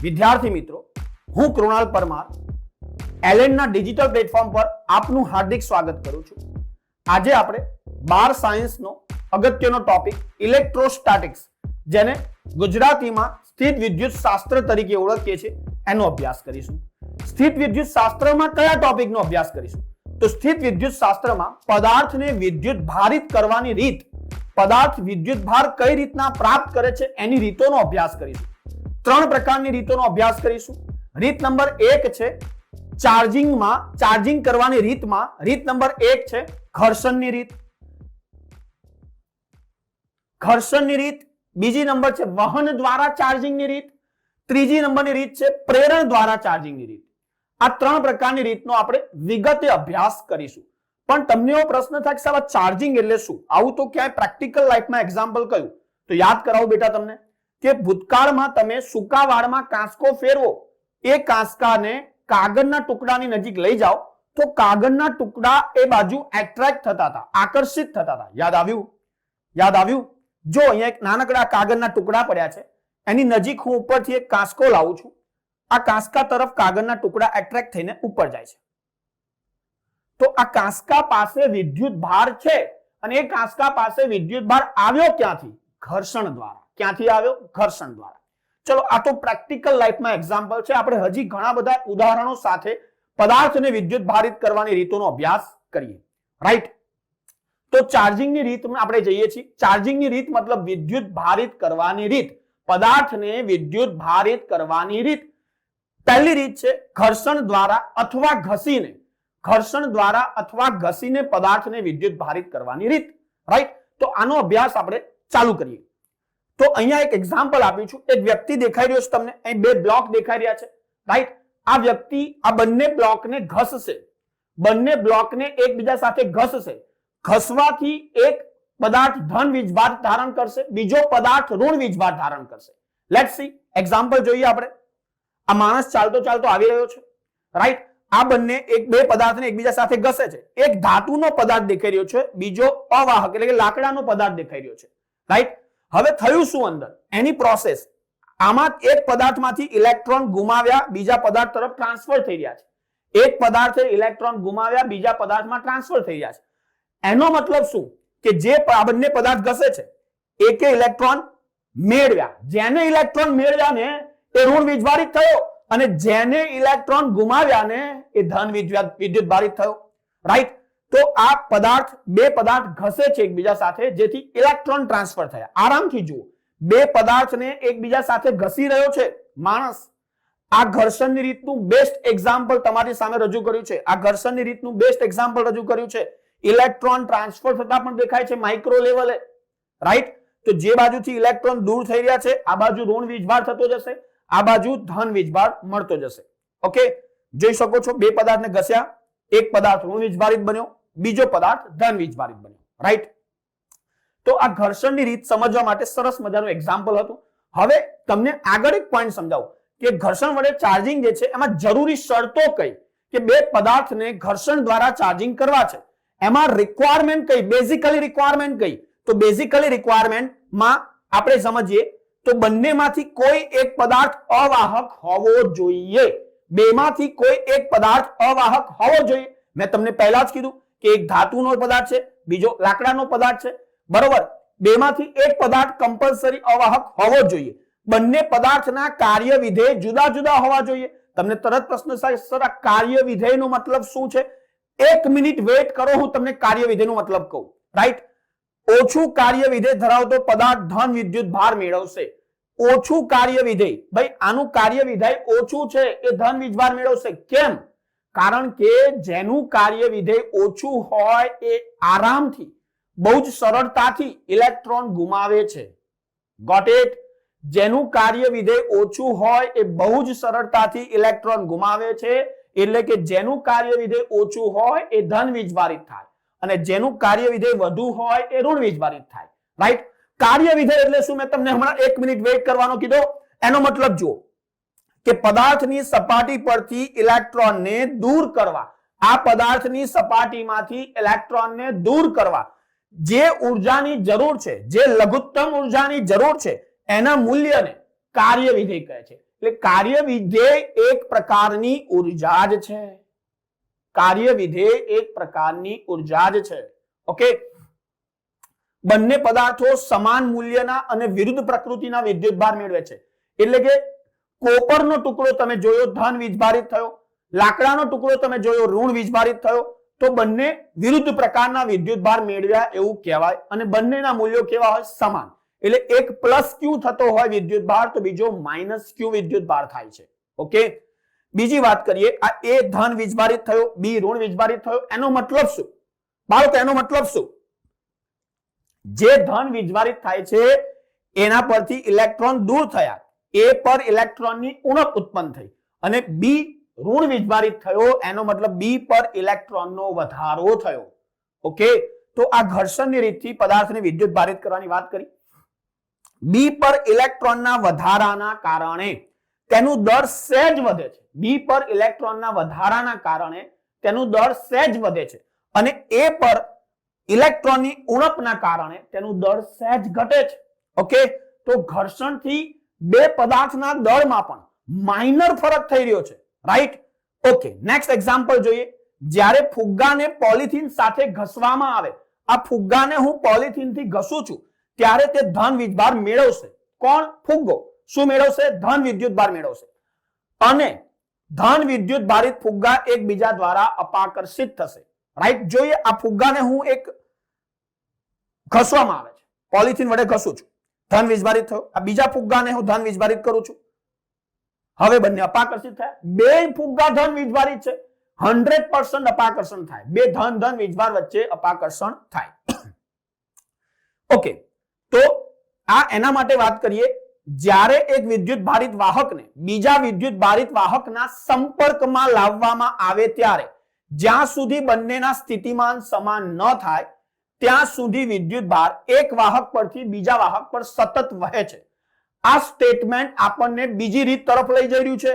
વિદ્યાર્થી મિત્રો, હું કૃણાલ પરમાર એલેનના ડિજિટલ પ્લેટફોર્મ પર આપનું હાર્દિક સ્વાગત કરું છું. આજે આપણે 12 સાયન્સનો અગત્યનો ટોપિક ઇલેક્ટ્રોસ્ટેટિક્સ, જેને ગુજરાતીમાં સ્થિત વિદ્યુત શાસ્ત્ર તરીકે ઓળખીએ છીએ, એનો અભ્યાસ કરીશું. સ્થિત વિદ્યુત શાસ્ત્રમાં કયા ટોપિકનો અભ્યાસ કરીશું? તો સ્થિત વિદ્યુત શાસ્ત્રમાં પદાર્થને વિદ્યુત ભારિત કરવાની રીત, પદાર્થ વિદ્યુત ભાર કઈ રીતના પ્રાપ્ત કરે છે એની રીતોનો અભ્યાસ કરીશું. 3 પ્રકારની રીતોનો અભ્યાસ કરીશું. રીત નંબર 1 છે ચાર્જિંગ કરવાની રીતમાં રીત નંબર 1 છે ઘર્ષણની રીત. બીજી નંબર છે વહન દ્વારા ચાર્જિંગની રીત. ત્રીજી નંબરની રીત છે પ્રેરણ દ્વારા ચાર્જિંગની રીત. આ 3 પ્રકારની રીતનો આપણે વિગતે અભ્યાસ કરીશું. પણ તમને એવો પ્રશ્ન થાય કે સાહેબ ચાર્જિંગ એટલે શું? આવું તો ક્યાંય પ્રેક્ટિકલ લાઈફમાં એક્ઝામ્પલ કયું? તો યાદ કરાવો બેટા તમને કે ભૂતકાળમાં તમે સૂકા વાળમાં કાંસકો ફેરવો, એ કાંસકાને કાગળના ટુકડાની નજીક લઈ જાઓ તો કાગળના ટુકડા એ બાજુ એટ્રેક્ટ થતા હતા, આકર્ષિત થતા હતા. યાદ આવ્યું? જો અહીંયા એક નાનકડા કાગળના ટુકડા પડ્યા છે, એની નજીક હું ઉપરથી એક કાંસકો લાવું છું. આ કાંસકા તરફ કાગળના ટુકડા એટ્રેક્ટ થઈને ઉપર જાય છે. તો આ કાંસકા પાસે વિદ્યુત ભાર છે અને એ કાંસકા પાસે વિદ્યુત ભાર આવ્યો ક્યાંથી? ઘર્ષણ દ્વારા. ક્યાંથી આવ્યો? ઘર્ષણ દ્વારા. ચલો, આ તો પ્રેક્ટિકલ લાઈફમાં એક્ઝામ્પલ છે. આપણે હજી ઘણા બધા ઉદાહરણો સાથે પદાર્થને વિદ્યુત ભારિત કરવાની રીતોનો અભ્યાસ કરીએ. રાઈટ? તો ચાર્જિંગની રીતમાં આપણે જઈએ છીએ. ચાર્જિંગની રીત મતલબ વિદ્યુત ભારિત કરવાની રીત, પદાર્થને વિદ્યુત ભારિત કરવાની રીત. પહેલી રીત છે ઘર્ષણ દ્વારા અથવા ઘસીને. ઘર્ષણ દ્વારા અથવા ઘસીને પદાર્થને વિદ્યુત ભારિત કરવાની રીત. રાઈટ? તો આનો અભ્યાસ આપણે ચાલુ કરીએ. તો અહીંયા એક એક્ઝામ્પલ આપ્યું છું. એક વ્યક્તિ દેખાઈ રહ્યો છે તમને. અહીં 2 બ્લોક દેખાઈ રહ્યા છે. રાઈટ? આ વ્યક્તિ આ બંને બ્લોકને ઘસશે. બંને બ્લોકને એકબીજા સાથે ઘસશે. ઘસવાથી એક પદાર્થ ધન વીજભાર ધારણ કરશે, બીજો પદાર્થ ઋણ વીજભાર ધારણ કરશે. લેટ્સ સી એક્ઝામ્પલ જોઈએ આપણે. આ માણસ ચાલતો ચાલતો આવી રહ્યો છે. રાઈટ? આ બંને બે પદાર્થને એકબીજા સાથે ઘસે છે. એક ધાતુનો પદાર્થ દેખાઈ રહ્યો છે, બીજો અવાહક એટલે કે લાકડાનો પદાર્થ દેખાઈ રહ્યો છે. રાઈટ? હવે થયું શું અંદર? એની પ્રોસેસ. આમાં એક પદાર્થમાંથી ઇલેક્ટ્રોન ગુમાવ્યા, બીજા પદાર્થ તરફ ટ્રાન્સફર થઈ રહ્યા છે. એક પદાર્થે ઇલેક્ટ્રોન ગુમાવ્યા, બીજા પદાર્થમાં ટ્રાન્સફર થઈ રહ્યા છે. એનો મતલબ શું? કે જે આ બંને પદાર્થ ઘસે છે, એકે ઇલેક્ટ્રોન મેળવ્યા. જેને ઇલેક્ટ્રોન મેળવ્યા ને એ ઋણ વીજભારિત થયો, અને જેને ઇલેક્ટ્રોન ગુમાવ્યા ને એ ધન વિદ્યુત ભારિત થયો. રાઈટ? તો આ બે પદાર્થ ઘસે છે એકબીજા સાથે, જેથી ઇલેક્ટ્રોન ટ્રાન્સફર થયા. આરામથી જુઓ, 2 પદાર્થને એકબીજા સાથે ઘસી રહ્યો છે માણસ. આ ઘર્ષણની રીતનું બેસ્ટ એક્ઝામ્પલ તમારી સામે રજૂ કર્યું છે. આ ઘર્ષણની રીતનું બેસ્ટ એક્ઝામ્પલ રજૂ કર્યું છે. ઇલેક્ટ્રોન ટ્રાન્સફર થતા પણ દેખાય છે માઇક્રો લેવલે. રાઈટ? તો જે બાજુથી ઇલેક્ટ્રોન દૂર થઈ રહ્યા છે, આ બાજુ ઋણ વીજભાર થતો જશે, આ બાજુ ધન વીજભાર મળતો જશે. ઓકે, જોઈ શકો છો 2 પદાર્થને ઘસ્યા, એક પદાર્થ ઋણ વીજભારિત બન્યો, બીજો પદાર્થ ધન વીજભારિત બન્યો. રાઈટ? તો આ ઘર્ષણની રીત સમજવા માટે સરસ મજાનું એક્ઝામ્પલ હતું. હવે તમને આગળ એક પોઈન્ટ સમજાવું કે ઘર્ષણ વડે ચાર્જિંગ જે છે એમાં જરૂરી શરતો કઈ, કે 2 પદાર્થને ઘર્ષણ દ્વારા ચાર્જિંગ કરવા છે. એમાં રિક્વાયરમેન્ટ કઈ, બેઝિકલી રિક્વાયરમેન્ટ કઈ? તો બેઝિકલી રિક્વાયરમેન્ટમાં આપણે સમજીએ તો બંનેમાંથી કોઈ એક પદાર્થ અવાહક હોવો જોઈએ. બેમાંથી કોઈ એક પદાર્થ અવાહક હોવો જોઈએ. મેં તમને પહેલા જ કીધું કે એક ધાતુનો પદાર્થ છે, બીજો લાકડાનો પદાર્થ છે. બરોબર? બેમાંથી એક પદાર્થ કમ્પલસરી અવાહક હોવો જોઈએ. બંને પદાર્થના કાર્ય વિધેય જુદા જુદા હોવા જોઈએ. તમને તરત પ્રશ્ન થાય, સર આ કાર્ય વિધેયનો મતલબ શું છે? 1 મિનિટ વેઇટ કરો, હું તમને કાર્ય વિધેયનો મતલબ કહું. રાઈટ? ઓછું કાર્ય વિધેય ધરાવતો પદાર્થ ધન વિદ્યુત ભાર મેળવશે. ઓછું કાર્ય વિધેય, ભાઈ આનું કાર્ય વિધેય ઓછું છે, એ ધન વીજભાર મેળવશે. કેમ? કારણ કે જેનું કાર્ય વિધેય ઓછું હોય એ આરામથી, બહુ જ સરળતાથી ઇલેક્ટ્રોન ગુમાવે છે. Got it? જેનું કાર્ય વિધેય ઓછું હોય એ બહુ જ સરળતાથી ઇલેક્ટ્રોન ગુમાવે છે. એટલે કે જેનું કાર્ય વિધેય ઓછું હોય એ ધન વીજભારિત થાય, અને જેનું કાર્ય વિધેય વધુ હોય એ ઋણ વીજભારિત થાય. રાઈટ? કાર્ય વિધેય એટલે શું? મેં તમને હમણાં 1 મિનિટ વેઇટ કરવાનો કીધો. એનો મતલબ જુઓ કે પદાર્થની સપાટી પરથી ઇલેક્ટ્રોનને દૂર કરવા, આ પદાર્થની સપાટીમાંથી ઇલેક્ટ્રોનને દૂર કરવા જે ઉર્જાની જરૂર છે, જે લઘુત્તમ ઉર્જાની જરૂર છે, એના મૂલ્યને કાર્ય વિધેય કહે છે. એટલે કાર્ય વિધેય એક પ્રકારની ઉર્જા જ છે. કાર્ય વિધેય એક પ્રકારની ઉર્જા જ છે. ઓકે, બંને પદાર્થો સમાન મૂલ્યના અને વિરુદ્ધ પ્રકૃતિના વિદ્યુતભાર મેળવે છે. એટલે કે કોપરનો ટુકડો તમે જોયો ધન વીજભારિત થયો, લાકડાનો ટુકડો તમે જોયો ઋણ વીજભારિત થયો, તો બંને વિરુદ્ધ પ્રકારના વિદ્યુતભાર મેળવ્યા એવું કહેવાય અને બંનેના મૂલ્યો કેવા હોય? સમાન. એટલે એક પ્લસ ક્યુ થતો હોય વિદ્યુતભાર તો બીજો માઇનસ ક્યુ વિદ્યુતભાર થાય છે. ઓકે, બીજી વાત કરીએ, આ એ ધન વીજભારિત થયો, બી ઋણ વીજભારિત થયો, એનો મતલબ શું? બાળકો એનો મતલબ શું? જે ધન વીજભારિત થાય છે એના પરથી ઇલેક્ટ્રોન દૂર થયા, એ પર ઇલેક્ટ્રોનની ઉણપ ઉત્પન્ન થઈ, અને બી ઋણ વીજભારિત થયો એનો મતલબ બી પર ઇલેક્ટ્રોનનો વધારો થયો. ઓકે, તો આ ઘર્ષણની રીતથી પદાર્થને વિદ્યુત ભારિત કરવાની વાત કરી. બી પર ઇલેક્ટ્રોનના વધારાના કારણે તેનું દળ સહેજ વધે છે. બી પર ઇલેક્ટ્રોનના વધારાના કારણે તેનું દળ સહેજ વધે છે અને એ પર ઇલેક્ટ્રોનની ઉણપના કારણે તેનું દળ સહેજ ઘટે છે. ઓકે, તો ઘર્ષણથી બે પદાર્થના દળમાં પણ માઇનર ફરક થઈ રહ્યો છે. રાઈટ? ઓકે, નેક્સ્ટ એક્ઝામ્પલ જોઈએ. જ્યારે ફુગ્ગાને પોલિથીન સાથે ઘસવામાં આવે, આ ફુગ્ગાને હું પોલિથીનથી ઘસું છું ત્યારે તે ધન વીજભાર મેળવશે. કોણ? ફુગ્ગો. શું મેળવશે? ધન વિદ્યુતભાર મેળવશે. અને ધન વિદ્યુત ભારિત ફુગ્ગા એકબીજા દ્વારા અપાકર્ષિત થશે. રાઈટ? જોઈએ, આ ફુગ્ગાને હું એક ઘસવામાં આવે છે, પોલિથીન વડે ઘસું છું, ધન વીજભારિત થયો. આ બીજા ફુગ્ગાને હું ધન વીજભારિત કરું છું, હવે બંને અપાકર્ષિત થયા. બે ફુગ્ગા ધન વીજભારિત છે, 100% અપાકર્ષણ થાય. બે ધન ધન વીજભાર વચ્ચે અપાકર્ષણ થાય. ઓકે, તો આ એના માટે વાત કરીએ, જ્યારે એક વિદ્યુત ભારિત વાહકને બીજા વિદ્યુત ભારિત વાહકના સંપર્કમાં લાવવામાં આવે ત્યારે જ્યાં સુધી બંનેના સ્થિતિમાન સમાન ન થાય ત્યાં સુધી વિદ્યુત ભાર એક વાહક પરથી બીજા વાહક પર સતત વહે છે. આ સ્ટેટમેન્ટ આપણને બીજી રીત તરફ લઈ જઈ રહ્યું છે.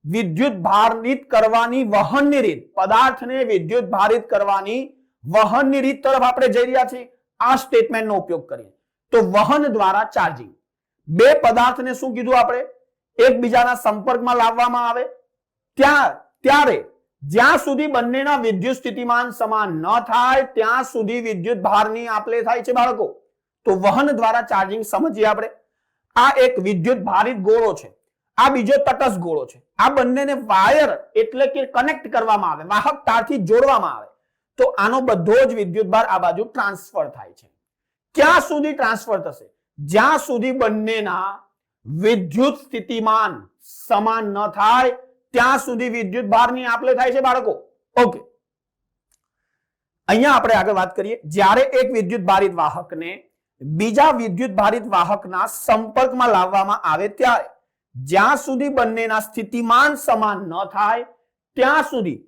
વિદ્યુત ભારિત કરવાની વહનની રીત, પદાર્થને વિદ્યુત ભારિત કરવાની વહનની રીત તરફ આપણે જઈ રહ્યા છીએ આ સ્ટેટમેન્ટનો ઉપયોગ કરીએ. તો વહન દ્વારા ચાર્જિંગ, બે પદાર્થને શું કીધું આપણે? એકબીજાના સંપર્કમાં લાવવામાં આવે ત્યારે જ્યાં સુધી બંનેના વિદ્યુત સ્થિતિમાન સમાન ન થાય ત્યાં સુધી વિદ્યુત ભારની આપલે થાય છે બાળકો. તો વહન દ્વારા ચાર્જિંગ સમજીએ આપણે. આ એક વિદ્યુત ભારિત ગોળો છે, આ બીજો તટસ્થ ગોળો છે. આ બંનેને વાયર એટલે કે કનેક્ટ કરવામાં આવે, વાહક તારથી જોડવામાં આવે તો આનો બધો જ વિદ્યુતભાર આ બાજુ ટ્રાન્સફર થાય છે. ક્યાં સુધી ટ્રાન્સફર થશે? જ્યાં સુધી બંનેના વિદ્યુત સ્થિતિમાન સમાન ન થાય ત્યાં સુધી વિદ્યુત ભારની આપલે થાય છે બાળકો. ઓકે, અહીંયા આપણે આગળ વાત કરીએ. જ્યારે એક વિદ્યુત ભારિત વાહકને બીજા વિદ્યુત ભારિત વાહકના સંપર્કમાં લાવવામાં આવે ત્યારે જ્યાં સુધી બંનેના સ્થિતિમાન સમાન ન થાય ત્યાં સુધી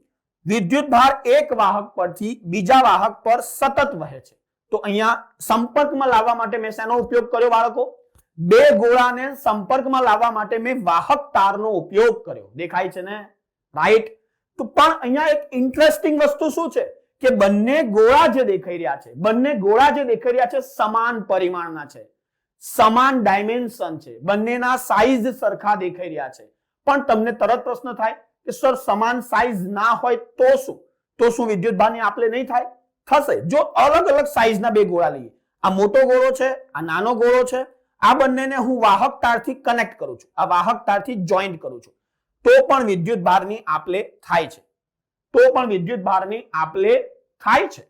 વિદ્યુત ભાર એક વાહક પરથી બીજા વાહક પર સતત વહે છે. તો અહીંયા સંપર્કમાં લાવવા માટે મેં શેનો ઉપયોગ કર્યો બાળકો? બે ગોળાને સંપર્કમાં લાવવા માટે મેં વાહક તારનો ઉપયોગ કર્યો. દેખાય છે ને? રાઈટ? તો પણ અહીંયા એક ઇન્ટરેસ્ટિંગ વસ્તુ શું છે કે બંને ગોળા જે દેખાઈ રહ્યા છે, બંને ગોળા જે દેખાઈ રહ્યા છે સમાન પરિમાણના છે, સમાન ડાયમેન્શન છે, બંનેના સાઈઝ સરખા દેખાઈ રહ્યા છે. પણ તમને તરત પ્રશ્ન થાય કે સર સમાન સાઈઝ ના હોય તો શું? તો શું વિદ્યુત ભારની આપલે નહીં થાય? થશે. જો અલગ અલગ સાઈઝના બે ગોળા લઈએ, આ મોટો ગોળો છે, આ નાનો ગોળો છે, આ બંનેને હું વાહક તારથી કનેક્ટ કરું છું, આ વાહક તારથી જોઈન્ટ કરું છું, તો પણ વિદ્યુત ભારની આપલે થાય છે. તો પણ વિદ્યુત ભારની આપલે થાય છે.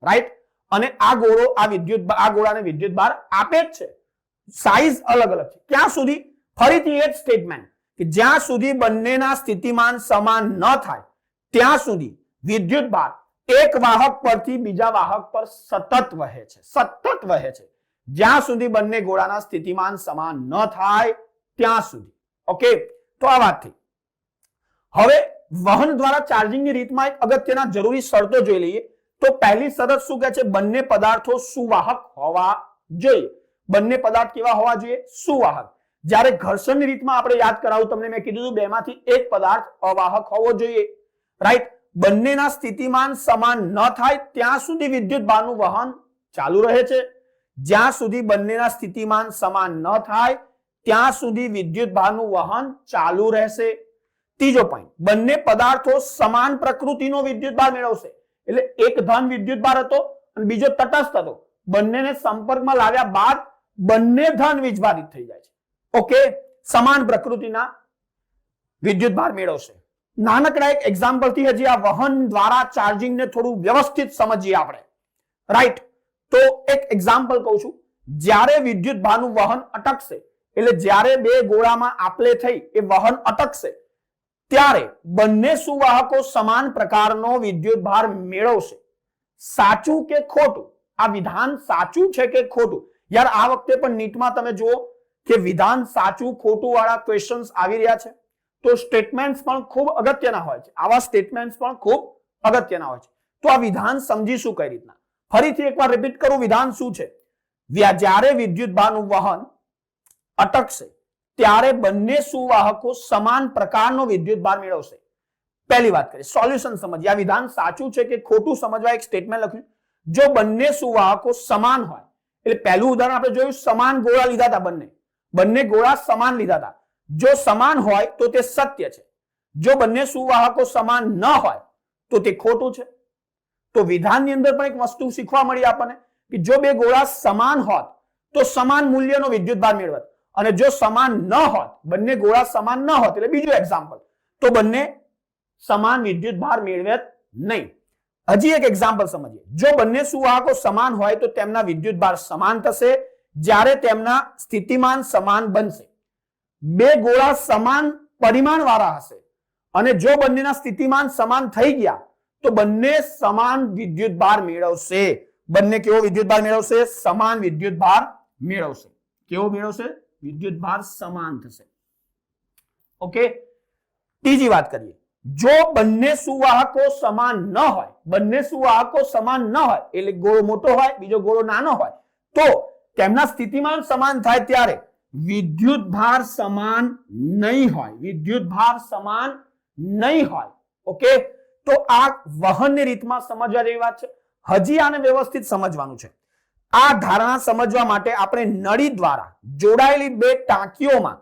રાઈટ? અને આ ગોળો આ ગોળાને વિદ્યુત ભાર આપે જ છે. સાઈઝ અલગ અલગ છે. ક્યાં સુધી? ફરીથી એ જ સ્ટેટમેન્ટ કે જ્યાં સુધી બંનેના સ્થિતિમાન સમાન ન થાય ત્યાં સુધી વિદ્યુત ભાર એક વાહક પરથી બીજા વાહક પર સતત વહે છે, સતત વહે છે, જ્યાં સુધી બંને ગોળાના સ્થિતિમાન સમાન ન થાય ત્યાં સુધી. ઓકે, તો આ વાત થઈ. હવે વહન દ્વારા ચાર્જિંગની રીતમાં એક અગત્યના જરૂરી શરતો જોઈ લઈએ. તો પહેલી શરત શું કહે છે? બંને પદાર્થો સુવાહક હોવા જોઈએ. બંને પદાર્થ કેવા હોવા જોઈએ? સુવાહક. જ્યારે ઘર્ષણની રીતમાં આપણે યાદ કરાવું તમને, મેં કીધું બેમાંથી એક પદાર્થ અવાહક હોવો જોઈએ. રાઈટ? બંનેના સ્થિતિમાન સમાન ન થાય ત્યાં સુધી વિદ્યુત ભારનું વહન ચાલુ રહે છે. જ્યાં સુધી બંનેના સ્થિતિમાન સમાન ન થાય ત્યાં સુધી વિદ્યુત ભારનું વહન ચાલુ રહેશે. ત્રીજો પોઈન્ટ, બંને પદાર્થો સમાન પ્રકૃતિનો વિદ્યુત ભાર મેળવશે. એટલે એક ધન વિદ્યુત ભાર હતો અને બીજો તટસ્થ હતો. બંનેને સંપર્કમાં લાવ્યા બાદ બંને ધન વીજભારિત થઈ જાય છે. ઓકે, સમાન પ્રકૃતિના વિદ્યુત ભાર મેળવશે. નાનકડા એક એક્ઝામ્પલ થી હજી આ વહન દ્વારા ચાર્જિંગ ને થોડું વ્યવસ્થિત સમજીએ આપણે. રાઈટ, તો એક એક્ઝામ્પલ કહું છું. જ્યારે વિદ્યુત ભારનું વહન અટકશે, એટલે જ્યારે બે ગોળામાં આપલે થઈ એ વહન અટકશે, ત્યારે બંને સુવાહકો સમાન પ્રકારનો વિદ્યુત ભાર મેળવશે. સાચું કે ખોટું? આ વિધાન સાચું છે કે ખોટું? યાર, આ વખતે પણ નીટમાં તમે જુઓ કે વિધાન સાચું ખોટું વાળા ક્વેશ્ચન્સ આવી રહ્યા છે. તો સ્ટેટમેન્ટ્સ પણ ખૂબ અગત્યના હોય છે. આવા સ્ટેટમેન્ટ્સ પણ ખૂબ અગત્યના હોય છે. તો આ વિધાન સમજીશું કઈ રીતના? ફરીથી એકવાર રિપીટ કરું, વિધાન શું છે? જ્યારે વિદ્યુત ભારનું વહન અટકશે ત્યારે બંને સુવાહકો સમાન પ્રકારનો વિદ્યુત ભાર મેળવશે. પહેલી વાત કરીએ, સોલ્યુશન સમજીએ. આ વિધાન સાચું છે કે ખોટું સમજવા એક સ્ટેટમેન્ટ લખ્યું. જો બંને સુવાહકો સમાન હોય, એટલે પહેલું ઉદાહરણ આપણે જોયું, સમાન ગોળા લીધા હતા, બંને ગોળા સમાન લીધા હતા. જો સમાન હોય તો તે સત્ય છે. જો બંને સુવાહકો સમાન ન હોય તો તે ખોટું છે. તો વિધાનની અંદર પણ એક વસ્તુ શીખવા મળી આપણને કે જો બે ગોળા સમાન હોત તો સમાન મૂલ્યનો વિદ્યુત ભાર મેળવત, અને જો સમાન ન હોત, બંને ગોળા સમાન ન હોત, એટલે બીજું એક્ઝામ્પલ, તો બંને સમાન વિદ્યુત ભાર મેળવત નહીં. હજી એક એક્ઝામ્પલ સમજીએ. જો બંને સુવાહકો સમાન હોય તો તેમના વિદ્યુત ભાર સમાન થશે જ્યારે તેમના સ્થિતિમાન સમાન બનશે. બે ગોળા સમાન પરિમાણ વાળા હશે અને જો બંનેના સ્થિતિમાન સમાન થઈ ગયા તો બંને સમાન વિદ્યુત ભાર મેળવશે. બંને કેવો વિદ્યુત ભાર મેળવશે? સમાન વિદ્યુત ભાર મેળવશે. કેવો મેળવશે? વિદ્યુત ભાર સમાન થશે. ઓકે, ત્રીજી વાત કરીએ. જો બંને સુવાહકો સમાન ન હોય, બંને સુવાહકો સમાન ન હોય, એટલે ગોળો મોટો હોય, બીજો ગોળો નાનો હોય, તો તેમના સ્થિતિમાન સમાન થાય ત્યારે વિદ્યુત ભાર સમાન નહીં હોય. વિદ્યુત ભાર સમાન નહીં હોય. ઓકે, તો આ વહનની રીતમાં સમજવા જેવી વાત છે. હજી આને વ્યવસ્થિત સમજવાનું છે. આ ધારણા સમજવા માટે આપણે નળી દ્વારા જોડાયેલી બે ટાંકીઓમાં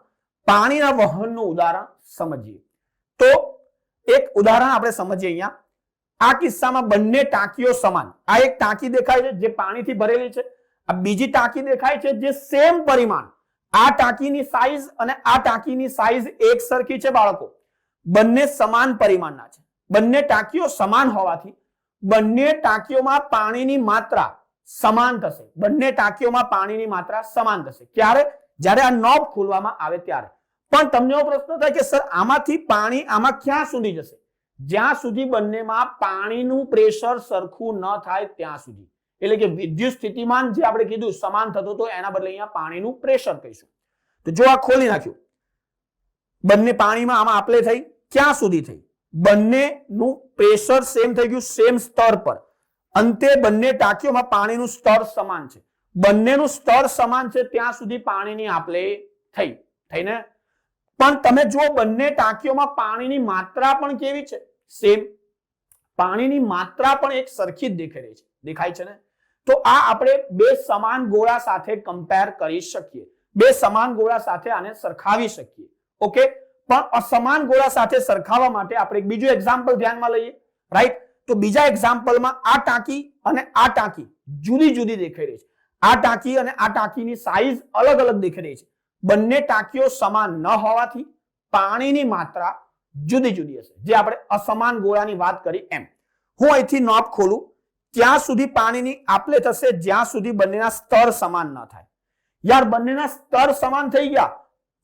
પાણીના વહનનું ઉદાહરણ સમજીએ. તો એક ઉદાહરણ આપણે સમજીએ અહીંયા. આ કિસ્સામાં બંને ટાંકીઓ સમાન. આ એક ટાંકી દેખાય છે જે પાણીથી ભરેલી છે. આ બીજી ટાંકી દેખાય છે જે સેમ પરિમાણ. આ ટાંકીની સાઈઝ અને આ ટાંકીની સાઈઝ એક સરખી છે બાળકો. બંને સમાન પરિમાણના છે. બંને ટાંકીઓ સમાન હોવાથી બંને ટાંકીઓમાં પાણીની માત્રા સમાન થશે. બંને ટાંકીઓમાં પાણીની માત્રા સમાન થશે. ક્યારે? જ્યારે આ નોબ ખોલવામાં આવે ત્યારે. પણ તમને એવો પ્રશ્ન થાય કે સર આમાંથી પાણી આમાં ક્યાં સુધી જશે? જ્યાં સુધી બંનેમાં પાણીનું પ્રેશર સરખું ન થાય ત્યાં સુધી. એટલે કે વિદ્યુત સ્થિતિમાન જે આપણે કીધું સમાન થતું તો એના બદલે અહીંયા પાણીનું પ્રેશર કહીશું. તો જો આ ખોલી નાખ્યું, બંને પાણીમાં આમાં આપલે થઈ, ક્યાં સુધી થઈ? બંનેનું પ્રેશર સેમ થઈ ગયું, સેમ સ્તર પર. અંતે બંને ટાંકીઓમાં પાણીનું સ્તર સમાન છે. બંનેનું સ્તર સમાન છે ત્યાં સુધી પાણીની આપલે થઈને. પણ તમે જુઓ બંને ટાંકીઓમાં પાણીની માત્રા પણ કેવી છે? સેમ. પાણીની માત્રા પણ એક સરખી જ દેખાઈ રહી છે. દેખાય છે ને? તો આ આપણે બે સમાન ગોળા સાથે કમ્પેર કરી શકીએ. બે સમાન ગોળા સાથે આને સરખાવી શકીએ. ઓકે, પણ અસમાન ગોળા સાથે સરખાવવા માટે આપણે એક બીજું એક્ઝામ્પલ ધ્યાનમાં લઈએ. રાઈટ, તો બીજા એક્ઝામ્પલમાં આ ટાંકી અને આ ટાંકી જુદી જુદી દેખાઈ રહી છે. આ ટાંકી અને આ ટાંકીની સાઈઝ અલગ અલગ દેખાઈ રહી છે. બંને ટાંકીઓ સમાન ન હોવાથી પાણીની માત્રા જુદી જુદી હશે. જે આપણે અસમાન ગોળાની વાત કરી એમ. હું અહીંથી નોબ ખોલું ત્યાં સુધી પાણીની આપલે થશે જ્યાં સુધી બંનેના સ્તર સમાન ન થાય. યાર, બંનેના સ્તર સમાન થઈ ગયા,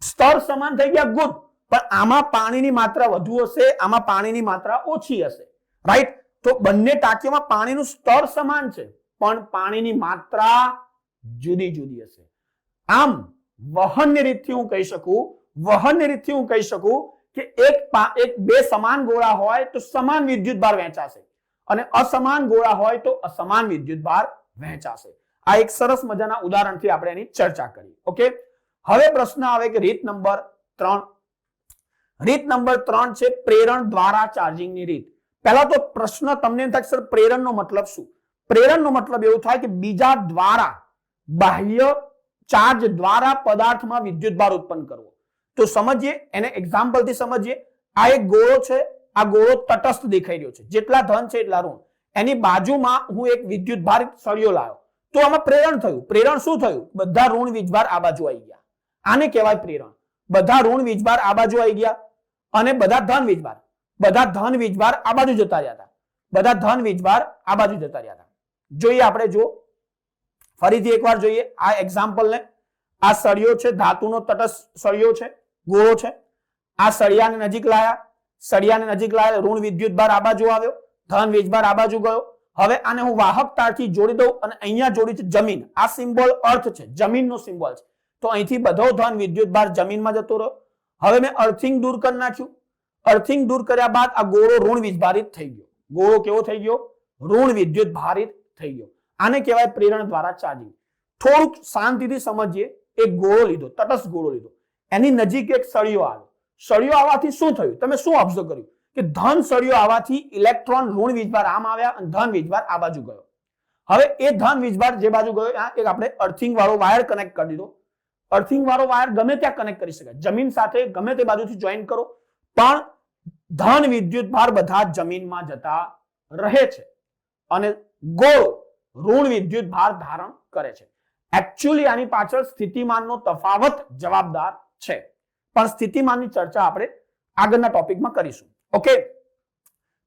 સ્તર સમાન થઈ ગયા, ગુડ. પણ આમાં પાણીની માત્રા વધુ હશે, આમાં પાણીની માત્રા ઓછી હશે. રાઈટ, તો બંને ટાંકીઓમાં પાણીનું સ્તર સમાન છે પણ પાણીની માત્રા જુદી જુદી હશે. આમ વહનની રીતથી હું કહી શકું કે એક બે સમાન ગોળા હોય તો સમાન વિદ્યુત ભાર વહેંચાશે અને અસમાન ગોળા હોય તો અસમાન વિદ્યુત ભાર વહેંચાશે. આ એક સરસ મજાના ઉદાહરણથી આપણે એની ચર્ચા કરી. ઓકે, હવે પ્રશ્ન આવે કે રીત નંબર 3. રીત નંબર 3 છે પ્રેરણ દ્વારા ચાર્જિંગની રીત. પહેલા તો પ્રશ્ન તમને થાય સર પ્રેરણનો મતલબ શું? પ્રેરણનો મતલબ એવું થાય કે બીજા દ્વારા બાહ્ય ચાર્જ દ્વારા પદાર્થમાં વિદ્યુતભાર ઉત્પન્ન કરવો. તો સમજીએ, એને એક્ઝામ્પલથી સમજીએ. આ એક ગોળો છે, આ ગોળો તટસ્થ દેખાઈ રહ્યો છે, જેટલા ધન છે એટલા ઋણ. એની બાજુમાં હું એક વિદ્યુતભારિત સળિયો લાવ્યો, તો આમાં પ્રેરણ થયું. પ્રેરણ શું થયું? બધા ઋણ વીજભાર આ બાજુ આવી ગયા. આને કહેવાય પ્રેરણ. બધા ઋણ વીજભાર આ બાજુ આવી ગયા અને બધા ધન વીજભાર આ બાજુ જતા રહ્યા હતા. બધા ધન વીજભાર આ બાજુ જતા રહ્યા હતા. જોઈએ આપણે, જો ફરીથી એકવાર જોઈએ આ એક્ઝામ્પલ ને. આ સળિયો છે, ધાતુનો તટસ્થ સળિયો છે, ગોળો છે. આ સળિયાને નજીક લાયા, ઋણ વિદ્યુતભાર આ બાજુ આવ્યો, ધન વીજભાર આ બાજુ ગયો. હવે આને હું વાહક તારથી જોડી દઉં અને અહીંયા જોડી છે જમીન. આ સિમ્બોલ અર્થ છે, જમીનનો સિમ્બોલ છે. તો અહીંથી બધો ધન વિદ્યુતભાર જમીનમાં જતો રહ્યો. હવે મેં અર્થિંગ દૂર કરી નાખ્યું. અર્થિંગ દૂર કર્યા બાદ આ ગોળો ઋણ વીજભારિત થઈ ગયો. ગોળો કેવો થઈ ગયો? ઋણ વિદ્યુત ભારિત થઈ ગયો. આને કહેવાય પ્રેરણ દ્વારા ચાર્જિંગ. થોડુંક શાંતિથી સમજીએ. એક ગોળો લીધો, તટસ્થ ગોળો લીધો, એની નજીક એક સળિયો આવ્યો. સળિયો આવવાથી શું થયું? તમે શું ઓબ્ઝર્વ કર્યું કે ધન સળિયો આવવાથી ઇલેક્ટ્રોન ઋણ વીજભાર આમ આવ્યા અને ધન વીજભાર આ બાજુ ગયો. હવે એ ધન વીજભાર જે બાજુ ગયો, એક આપણે અર્થિંગ વાળો વાયર કનેક્ટ કરી દીધો. અર્થિંગ વાળો વાયર ગમે ત્યાં કનેક્ટ કરી શકાય, જમીન સાથે ગમે તે બાજુથી જોઈન કરો, પણ ધન વિદ્યુતભાર બધા જમીનમાં જતા રહે છે અને ગોળો ઋણ વિદ્યુતભાર ધારણ કરે છે. એકચ્યુઅલી આની પાછળ સ્થિતિમાનનો તફાવત જવાબદાર છે, પણ સ્થિતિમાનની ચર્ચા આપણે આગળના ટોપિકમાં કરીશું. ઓકે,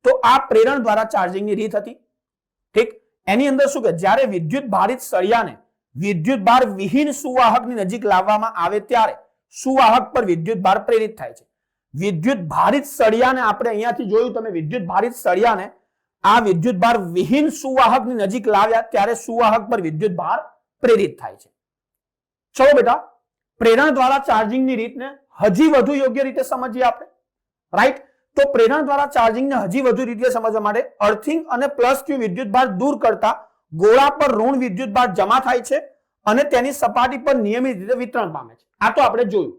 તો આ પ્રેરણ દ્વારા ચાર્જિંગની રીત હતી. ઠીક. એની અંદર શું કે જ્યારે વિદ્યુત ભારિત સળિયાને વિદ્યુતભાર વિહીન સુવાહકની નજીક લાવવામાં આવે ત્યારે સુવાહક પર વિદ્યુતભાર પ્રેરિત થાય છે. વિદ્યુત ભારિત સળિયાને આપણે અહીંયાથી જોયું, તમે વિદ્યુત ભારિત સળિયાને આ વિદ્યુતભાર વિહીન સુવાહકની નજીક લાવ્યા ત્યારે સુવાહક પર વિદ્યુતભાર પ્રેરિત થાય છે. ચલો બેટા, પ્રેરણ દ્વારા ચાર્જિંગની રીતને હજી વધુ યોગ્ય રીતે સમજીએ આપણે. રાઈટ. તો પ્રેરણ દ્વારા ચાર્જિંગને હજી વધુ રીતે સમજવા માટે અર્થિંગ અને પ્લસ ક્યુ વિદ્યુતભાર દૂર કરતા ગોળા પર ઋણ વિદ્યુતભાર જમા થાય છે અને તેની સપાટી પર નિયમિત રીતે વિતરણ પામે છે. આ તો આપણે જોયું.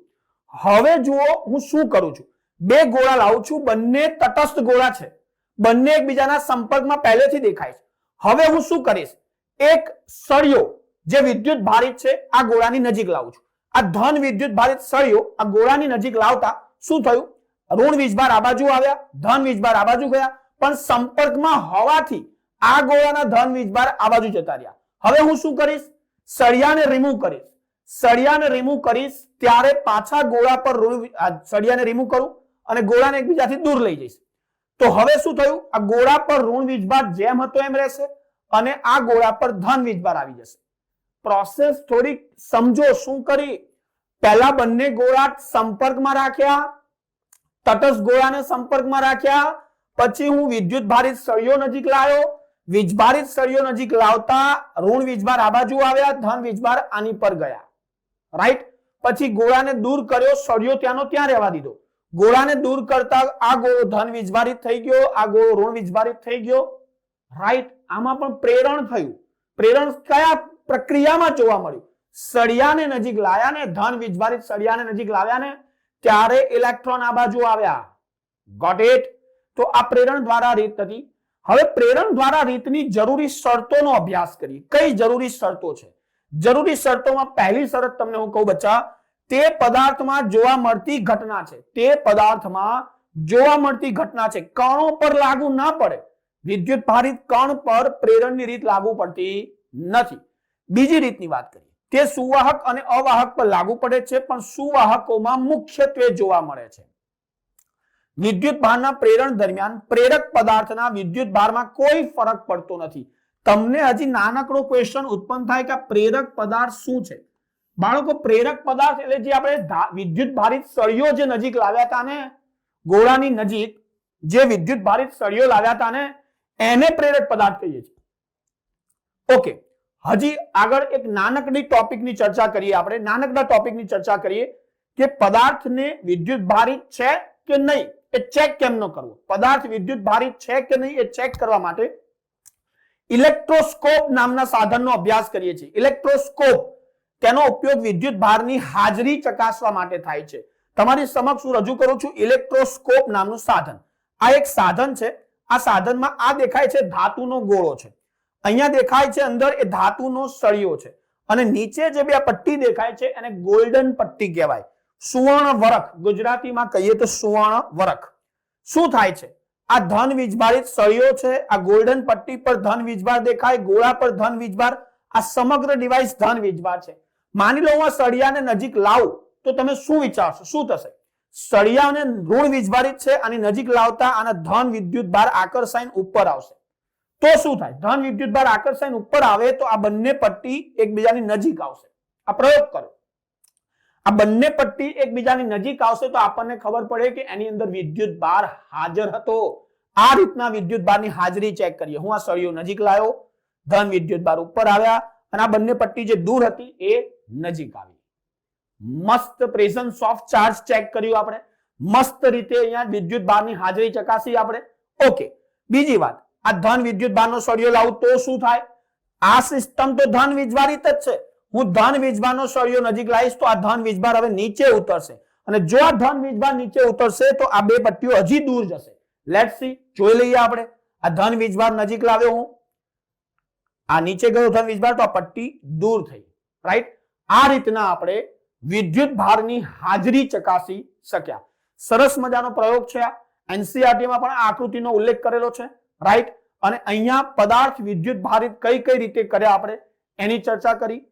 હવે જુઓ હું શું કરું છું. બે ગોળા લાવું છું, બંને તટસ્થ ગોળા છે, બંને એકબીજાના સંપર્કમાં પહેલેથી દેખાય છે. હવે હું શું કરીશ? એક સળિયો જે વિદ્યુત ભારિત છે આ ગોળાની નજીક લાવું છું. આ ધન વિદ્યુત ભારિત સળિયો આ ગોળાની નજીક લાવતા શું થયું? ઋણ વીજભાર આ બાજુ આવ્યા, ધન વીજભાર આ બાજુ ગયા, પણ સંપર્કમાં હોવાથી આ ગોળાના ધન વીજભાર આ બાજુ જતા રહ્યા. હવે હું શું કરીશ? સળિયાને રિમૂવ કરીશ. સળિયાને રિમૂવ કરીશ ત્યારે પાછા ગોળા પર સળિયાને રિમૂવ કરું અને ગોળાને એકબીજાથી દૂર લઈ જઈશ. તો હવે શું થયું? આ ગોળા પર ઋણ વીજભાર જેમ હતો એમ રહેશે અને આ ગોળા પર ધન વીજભાર આવી જશે. પ્રોસેસ થોડીક સમજો. શું કરી? પહેલા બંને ગોળા સંપર્કમાં રાખ્યા, તટસ્થ ગોળાને સંપર્કમાં રાખ્યા, પછી હું વિદ્યુત ભારિત સળિયો નજીક લાવ્યો. વીજભારિત સળિયો નજીક લાવતા ઋણ વીજભાર આ બાજુ આવ્યા, ધન વીજભાર આની પર ગયા. રાઈટ. પછી ગોળાને દૂર કર્યો, સળિયો ત્યાંનો ત્યાં રહેવા દીધો. ગોળાને દૂર કરતા આ ગોળો ધન વીજભારિત થઈ ગયો, આ ગોળો ઋણ વીજભારિત થઈ ગયો. રાઈટ. આમાં પણ પ્રેરણ થયું. પ્રેરણ કયા પ્રક્રિયામાં જોવા મળ્યું? સળિયાને નજીક લાયા ને, ધન વીજભારિત સળિયાને નજીક લાવ્યા ને ત્યારે ઇલેક્ટ્રોન આ બાજુ આવ્યા. Got it? તો આ પ્રેરણ દ્વારા રીત હતી. હવે પ્રેરણ દ્વારા રીતની જરૂરી શરતોનો અભ્યાસ કરીએ. કઈ જરૂરી શરતો છે? જરૂરી શરતોમાં પહેલી શરત તમને હું કહું બચ્ચા, તે પદાર્થમાં જોવા મળતી ઘટના છે. તે પદાર્થમાં જોવા મળતી ઘટના છે, કણો પર લાગુ ના પડે. વિદ્યુત ભારિત કણ પર પ્રેરણની રીત લાગુ પડતી નથી. બીજી રીતની વાત કરીએ, તે સુવાહક અને અવાહક પર લાગુ પડે છે, પણ સુવાહકોમાં મુખ્યત્વે જોવા મળે છે. વિદ્યુત ભારના પ્રેરણ દરમિયાન પ્રેરક પદાર્થના વિદ્યુત ભારમાં કોઈ ફરક પડતો નથી. તમને હજી નાનકડો ક્વેશ્ચન ઉત્પન્ન થાય કે પ્રેરક પદાર્થ શું છે? બાળકો, પ્રેરક પદાર્થ એટલે જે આપણે વિદ્યુત ભારિત સળિયો જે નજીક લાવ્યા હતા ને, ગોળાની નજીક જે વિદ્યુત ભારિત સળિયો લાવ્યા હતા ને, એને પ્રેરક પદાર્થ કહીએ છીએ. ઓકે, હજી આગળ એક નાનકડી ટોપિકની ચર્ચા કરીએ. આપણે નાનકડા ટોપિકની ચર્ચા કરીએ કે પદાર્થને વિદ્યુત ભારિત છે કે નહીં એ ચેક કેમ ન કરવો. પદાર્થ વિદ્યુત ભારિત છે કે નહીં એ ચેક કરવા માટે ઇલેક્ટ્રોસ્કોપ નામના સાધનનો અભ્યાસ કરીએ છીએ. ઇલેક્ટ્રોસ્કોપ, તેનો ઉપયોગ વિદ્યુત ભારની હાજરી ચકાસવા માટે થાય છે. તમારી સમક્ષ હું રજૂ કરું છું ઇલેક્ટ્રોસ્કોપ નામનું સાધન. આ એક સાધન છે. આ સાધનમાં આ દેખાય છે ધાતુનો ગોળો છે, અહીંયા દેખાય છે અંદર એ ધાતુનો સળિયો છે, અને નીચે જે બે પટ્ટી દેખાય છે એને ગોલ્ડન પટ્ટી કહેવાય. સુવર્ણ વરખ, ગુજરાતીમાં કહીએ તો સુવર્ણ વરખ. શું થાય છે? આ ધન વીજભારિત સળિયો છે, આ ગોલ્ડન પટ્ટી પર ધન વીજભાર દેખાય, ગોળા પર ધન વીજભાર, આ સમગ્ર ડિવાઇસ ધન વીજભાર છે. માની લો હું આ સળિયાને નજીક લાવું તો તમે શું વિચારશો? શું થશે? સળિયાને ઋણ વીજભારિત છે, આની નજીક લાવતા આના ધન વિદ્યુત ભાર આકર્ષાઈને ઉપર આવશે. તો શું થાય? ધન વિદ્યુત ભાર આકર્ષાઈને ઉપર આવે તો આ બંને પટ્ટી એકબીજાની નજીક આવશે. આ પ્રયોગ કરો. આ બંને પટ્ટી એકબીજાની નજીક આવશે તો આપણને ખબર પડે કે એની અંદર વિદ્યુત ભાર હાજર હતો. આ રીતના વિદ્યુત ભારની હાજરી ચેક કરીએ. હું આ સળિયો નજીક લાવ્યો, ધન વિદ્યુત ભાર ઉપર આવ્યા અને આ બંને પટ્ટી જે દૂર હતી એ નજીક આવી. મસ્ત પ્રેઝન્સ ઓફ ચાર્જ ચેક કર્યું આપણે. મસ્ત રીતે અહીંયા વિદ્યુત ભારની હાજરી ચકાસી આપણે. ઓકે, બીજી વાત, આ ધન વિદ્યુત ભારનો સળિયો લાવું તો શું થાય? આ સિસ્ટમ તો ધન વીજભારિત જ છે. હું ધન વીજભારનો સળિયો નજીક લાવીશ તો આ ધન વીજભાર હવે નીચે ઉતરશે અને જો આ ધન વીજભાર નીચે ઉતરશે તો આ બે પટ્ટીઓ હજી દૂર જશે. લેટ્સ સી, જોઈ લઈએ આપણે. આ ધન વીજભાર નજીક લાવ્યો હું, આ નીચે ગયો ધન વીજભાર તો આ પટ્ટી દૂર થઈ. રાઈટ? આ રીતના આપણે વિદ્યુત ભારની હાજરી ચકાસી શક્યા. સરસ મજાનો પ્રયોગ છે. એનસીઈઆરટી માં પણ આ આકૃતિનો ઉલ્લેખ કરેલો છે. રાઈટ? અને અહીંયા પદાર્થ વિદ્યુત ભારિત કઈ કઈ રીતે કર્યા આપણે એની ચર્ચા કરી.